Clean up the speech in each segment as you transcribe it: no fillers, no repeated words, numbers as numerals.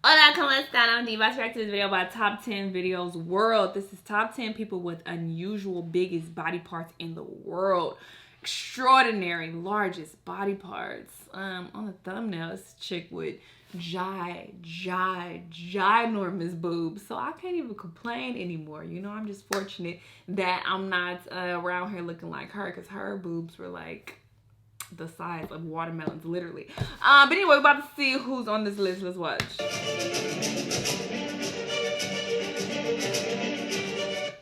Hola, ¿cómo están? I'm Diva. Back to this video about top 10 videos world. This is top 10 people with unusual biggest body parts in the world. Extraordinary largest body parts. On the thumbnail, it's a chick with ginormous boobs. So I can't even complain anymore. You know, I'm just fortunate that I'm not around here looking like her, because her boobs were like the size of watermelons, literally. But anyway, we're about to see who's on this list. Let's watch.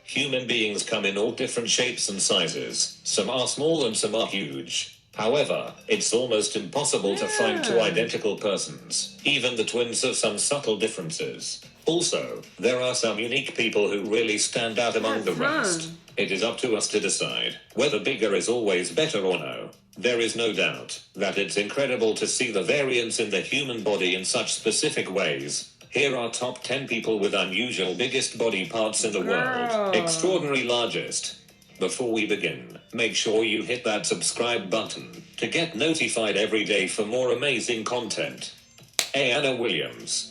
Human beings come in all different shapes and sizes. Some are small and some are huge. However, it's almost impossible to find two identical persons. Even the twins have some subtle differences. Also, there are some unique people who really stand out among the rest. It is up to us to decide whether bigger is always better or no. There is no doubt that it's incredible to see the variance in the human body in such specific ways. Here are top 10 people with unusual biggest body parts in the world. Extraordinary largest. Before we begin, make sure you hit that subscribe button to get notified every day for more amazing content. Anna Williams.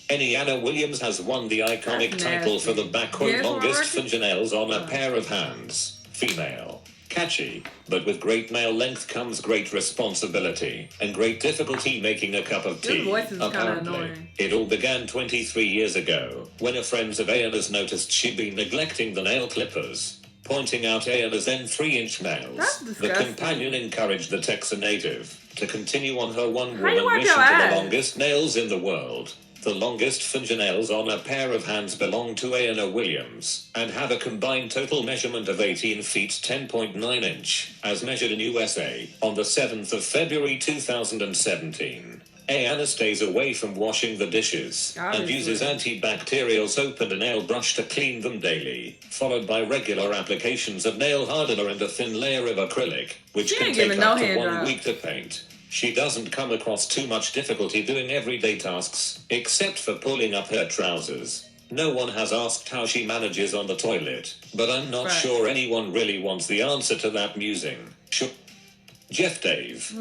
Anna Williams has won the iconic title for the backward longest fingernails on a pair of hands. Female. Catchy, but with great male length comes great responsibility and great difficulty making a cup of tea. Apparently, it all began 23 years ago when a friend of Anna's noticed she'd been neglecting the nail clippers, pointing out Anna's then 3-inch nails. The companion encouraged the Texan native to continue on her one-woman mission to the longest nails in the world. The longest fingernails on a pair of hands belong to Anna Williams, and have a combined total measurement of 18 feet 10.9 inch, as measured in USA, on the 7th of February 2017. Anna stays away from washing the dishes, and uses antibacterial soap and a nail brush to clean them daily, followed by regular applications of nail hardener and a thin layer of acrylic, which can take up to 1 week to paint. She doesn't come across too much difficulty doing everyday tasks, except for pulling up her trousers. No one has asked how she manages on the toilet, but I'm not sure anyone really wants the answer to that musing. Jeff Dave.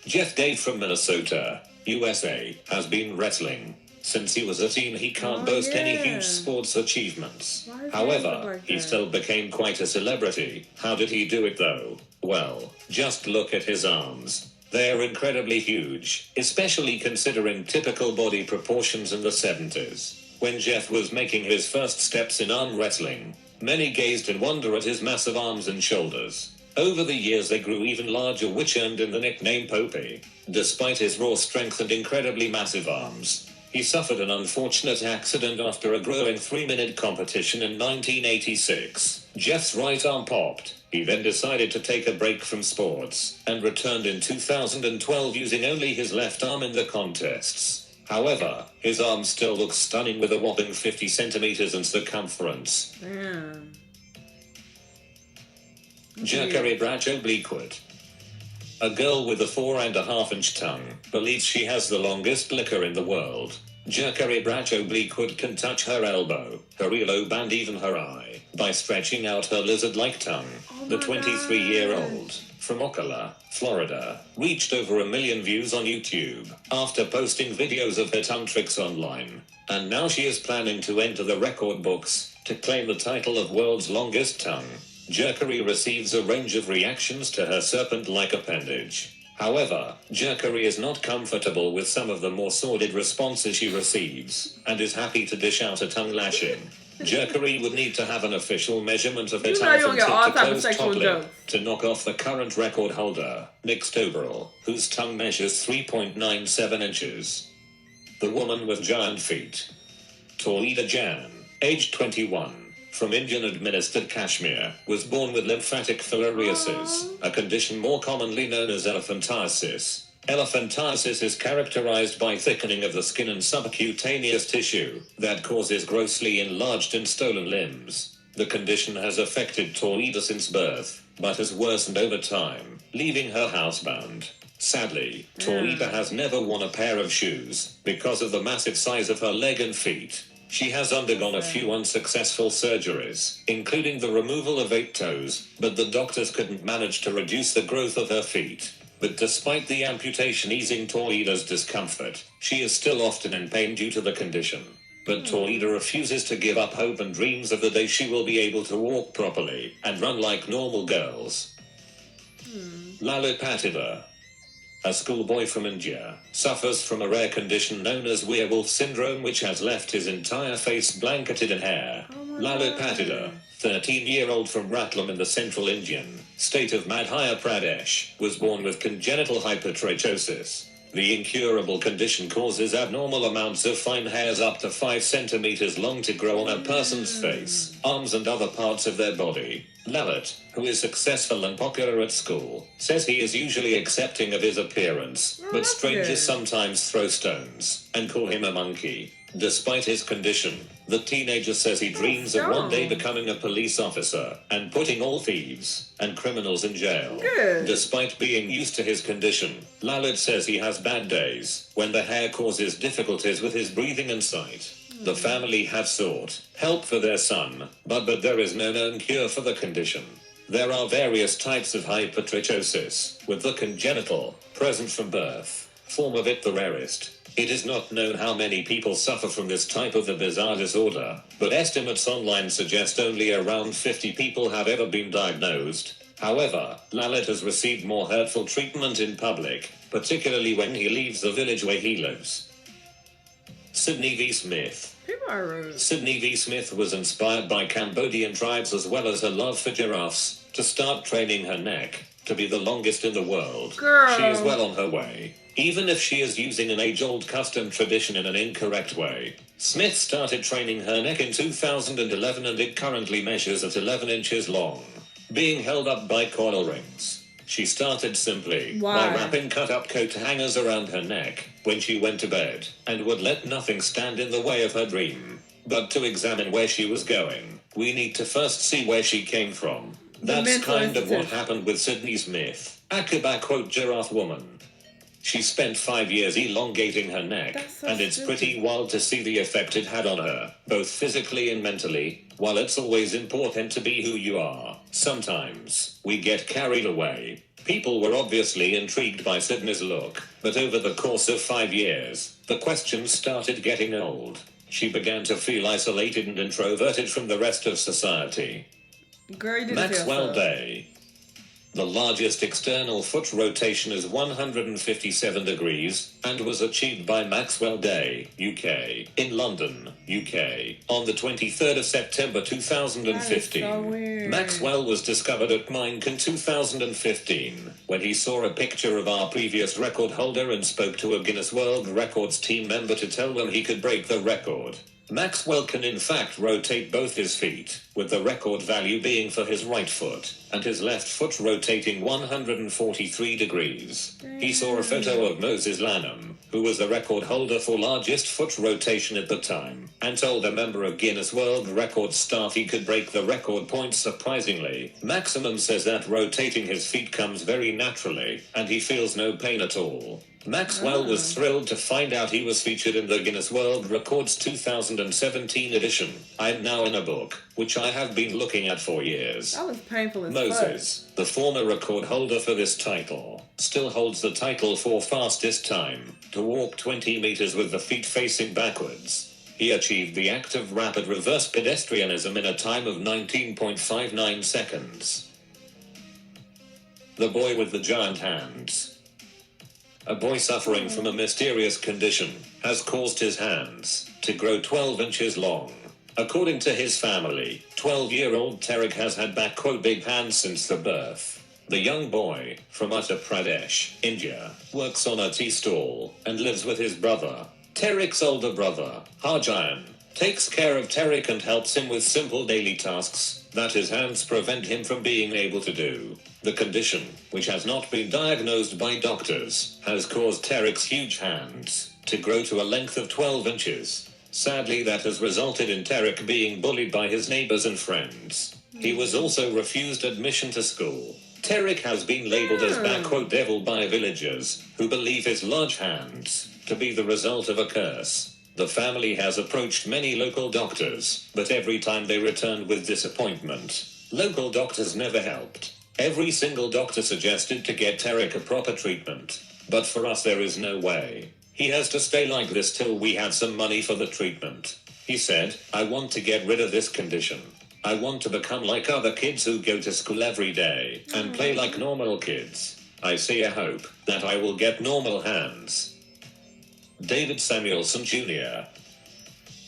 Jeff Dave from Minnesota, USA, has been wrestling. Since he was a teen, he can't boast any huge sports achievements. However, he still became quite a celebrity. How did he do it though? Well, just look at his arms. They're incredibly huge, especially considering typical body proportions in the 70s. When Jeff was making his first steps in arm wrestling, many gazed in wonder at his massive arms and shoulders. Over the years they grew even larger, which earned him the nickname Popey. Despite his raw strength and incredibly massive arms, he suffered an unfortunate accident after a grueling 3-minute competition in 1986. Jeff's right arm popped. He then decided to take a break from sports, and returned in 2012 using only his left arm in the contests. However, his arm still looks stunning with a whopping 50 centimeters in circumference. Jaci Branch obliquewood. A girl with a 4.5-inch tongue believes she has the longest liquor in the world. Jaci Branch obliquewood can touch her elbow, her earlobe, and even her eye by stretching out her lizard-like tongue. The 23-year-old, from Ocala, Florida, reached over 1 million views on YouTube after posting videos of her tongue tricks online. And now she is planning to enter the record books to claim the title of world's longest tongue. Jaci receives a range of reactions to her serpent-like appendage. However, Jaci is not comfortable with some of the more sordid responses she receives, and is happy to dish out a tongue lashing. Jaci would need to have an official measurement of her tongue from tip to closed top lip to knock off the current record holder, Nick Stoberl, whose tongue measures 3.97 inches. The woman with giant feet. Taulida Jan, aged 21. From Indian-administered Kashmir, was born with lymphatic filariasis, a condition more commonly known as elephantiasis. Elephantiasis is characterized by thickening of the skin and subcutaneous tissue that causes grossly enlarged and swollen limbs. The condition has affected Taulida since birth, but has worsened over time, leaving her housebound. Sadly, Taulida has never worn a pair of shoes because of the massive size of her leg and feet. She has undergone a few unsuccessful surgeries, including the removal of 8 toes, but the doctors couldn't manage to reduce the growth of her feet. But despite the amputation easing Toledo's discomfort, she is still often in pain due to the condition. But Toledo refuses to give up hope and dreams of the day she will be able to walk properly and run like normal girls. Lalipatida, a schoolboy from India, suffers from a rare condition known as werewolf syndrome, which has left his entire face blanketed in hair. Lalipatida, 13-year-old from Ratlam in the central Indian state of Madhya Pradesh, was born with congenital hypertrichosis. The incurable condition causes abnormal amounts of fine hairs up to 5 centimeters long to grow on a person's face, arms and other parts of their body. Lalit, who is successful and popular at school, says he is usually accepting of his appearance, but strangers sometimes throw stones and call him a monkey. Despite his condition, the teenager says he dreams of one day becoming a police officer and putting all thieves and criminals in jail. Despite being used to his condition, Lalit says he has bad days when the hair causes difficulties with his breathing and sight. The family have sought help for their son, but there is no known cure for the condition. There are various types of hypertrichosis, with the congenital, present from birth, form of it the rarest. It is not known how many people suffer from this type of the bizarre disorder, but estimates online suggest only around 50 people have ever been diagnosed. However, Lalit has received more hurtful treatment in public, particularly when he leaves the village where he lives. Sidney V. Smith. People are rude. Sidney V. Smith was inspired by Cambodian tribes as well as her love for giraffes to start training her neck to be the longest in the world. Girl. She is well on her way, even if she is using an age-old custom tradition in an incorrect way. Smith started training her neck in 2011 and it currently measures at 11 inches long, being held up by coil rings. She started simply by wrapping cut-up coat hangers around her neck when she went to bed, and would let nothing stand in the way of her dream. But to examine where she was going, we need to first see where she came from. That's kind of what happened with Sidney Smith, Akaba quote giraffe woman. She spent 5 years elongating her neck, and it's pretty wild to see the effect it had on her, both physically and mentally. While it's always important to be who you are, sometimes we get carried away. People were obviously intrigued by Sidney's look, but over the course of 5 years, the questions started getting old. She began to feel isolated and introverted from the rest of society. Girl, you didn't Maxwell Day. The largest external foot rotation is 157 degrees, and was achieved by Maxwell Day, UK, in London, UK, on the 23rd of September 2015. That is so weird. Maxwell was discovered at Minsk in 2015, when he saw a picture of our previous record holder and spoke to a Guinness World Records team member to tell them he could break the record. Maxwell can in fact rotate both his feet, with the record value being for his right foot, and his left foot rotating 143 degrees. He saw a photo of Moses Lanham, who was the record holder for largest foot rotation at the time, and told a member of Guinness World Records staff he could break the record point surprisingly. Maximum says that rotating his feet comes very naturally, and he feels no pain at all. Maxwell was thrilled to find out he was featured in the Guinness World Records 2017 edition. I'm now in a book, which I have been looking at for years. That was painful as Moses, the former record holder for this title, still holds the title for fastest time to walk 20 meters with the feet facing backwards. He achieved the act of rapid reverse pedestrianism in a time of 19.59 seconds. The boy with the giant hands. A boy suffering from a mysterious condition has caused his hands to grow 12 inches long. According to his family, 12-year-old Tarek has had big hands since the birth. The young boy, from Uttar Pradesh, India, works on a tea stall and lives with his brother. Tarek's older brother, Harjan, takes care of Tarek and helps him with simple daily tasks that his hands prevent him from being able to do. The condition, which has not been diagnosed by doctors, has caused Tarek's huge hands to grow to a length of 12 inches. Sadly, that has resulted in Tarek being bullied by his neighbors and friends. He was also refused admission to school. Tarek has been labeled as devil by villagers, who believe his large hands to be the result of a curse. The family has approached many local doctors, but every time they returned with disappointment. Local doctors never helped. Every single doctor suggested to get Tarek a proper treatment. But for us there is no way. He has to stay like this till we had some money for the treatment. He said, I want to get rid of this condition. I want to become like other kids who go to school every day and play like normal kids. I see a hope that I will get normal hands. David Samuelson Jr.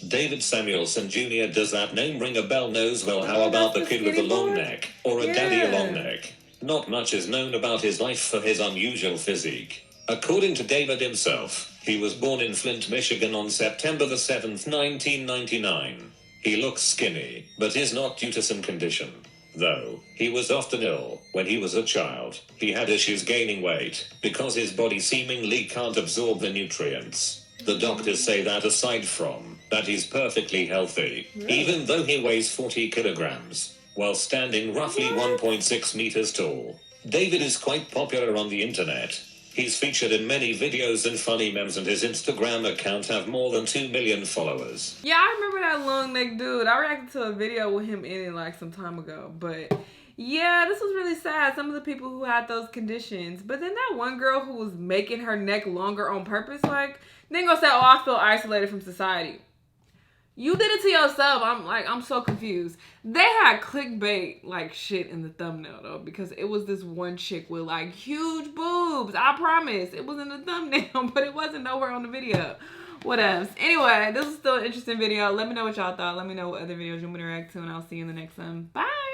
David Samuelson Jr. Does that name ring a bell? Knows well. How about the kid with the long neck? Or a daddy long neck? Not much is known about his life for his unusual physique. According to David himself, he was born in Flint, Michigan on September the 7th, 1999. He looks skinny, but is not due to some condition. Though, he was often ill when he was a child. He had issues gaining weight because his body seemingly can't absorb the nutrients. The doctors say that aside from that, he's perfectly healthy, even though he weighs 40 kilograms, while standing roughly 1.6 meters tall. David is quite popular on the internet. He's featured in many videos and funny memes, and his Instagram account have more than 2 million followers. Yeah, I remember that long neck dude. I reacted to a video with him in it like some time ago. But yeah, this was really sad. Some of the people who had those conditions. But then that one girl who was making her neck longer on purpose, like, then gonna say, oh, I feel isolated from society. You did it to yourself. I'm so confused. They had clickbait like shit in the thumbnail though, because it was this one chick with like huge boobs. I promise. It was in the thumbnail, but it wasn't nowhere on the video. What else? Anyway, this was still an interesting video. Let me know what y'all thought. Let me know what other videos you want me to react to, and I'll see you in the next one. Bye.